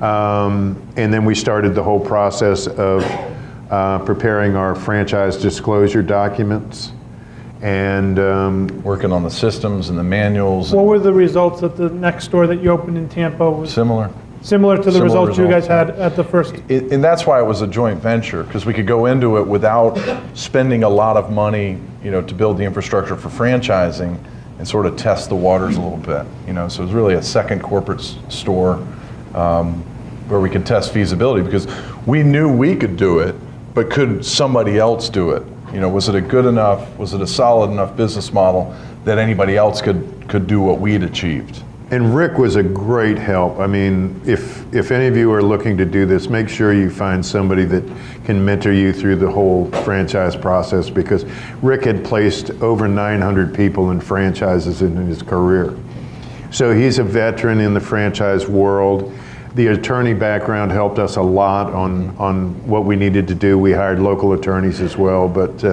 And then we started the whole process of preparing our franchise disclosure documents and working on the systems and the manuals. What were the results at the next store that you opened in Tampa? Was Similar. similar to the results you guys had at the first? And that's why it was a joint venture, because we could go into it without spending a lot of money, to build the infrastructure for franchising and sort of test the waters a little bit. So it was really a second corporate store where we could test feasibility, because we knew we could do it, but could somebody else do it? Was it a good enough, was it a solid enough business model that anybody else could do what we'd achieved? And Rick was a great help. I mean, if any of you are looking to do this, make sure you find somebody that can mentor you through the whole franchise process, because Rick had placed over 900 people in franchises in his career. So he's a veteran in the franchise world. The attorney background helped us a lot on what we needed to do. We hired local attorneys as well, but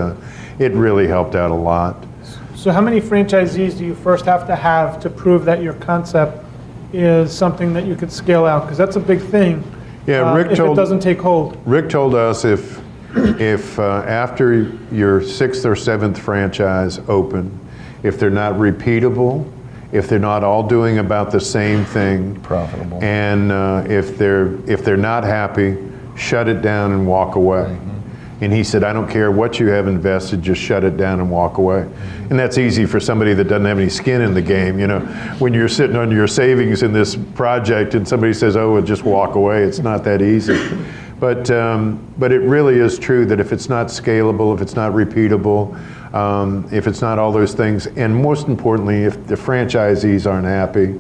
it really helped out a lot. So how many franchisees do you first have to prove that your concept is something that you could scale out? Because that's a big thing. Yeah, if it doesn't take hold. Rick told us if after your 6th or 7th franchise open, if they're not repeatable, if they're not all doing about the same thing, profitable, and if they're not happy, shut it down and walk away. Mm-hmm. And he said, I don't care what you have invested, just shut it down and walk away. Mm-hmm. And that's easy for somebody that doesn't have any skin in the game. When you're sitting on your savings in this project and somebody says, oh, well, just walk away, it's not that easy. But it really is true that if it's not scalable, if it's not repeatable, if it's not all those things, and most importantly, if the franchisees aren't happy,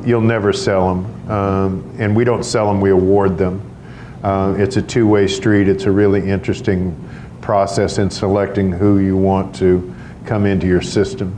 you'll never sell them. And we don't sell them, we award them. It's a two-way street. It's a really interesting process in selecting who you want to come into your system.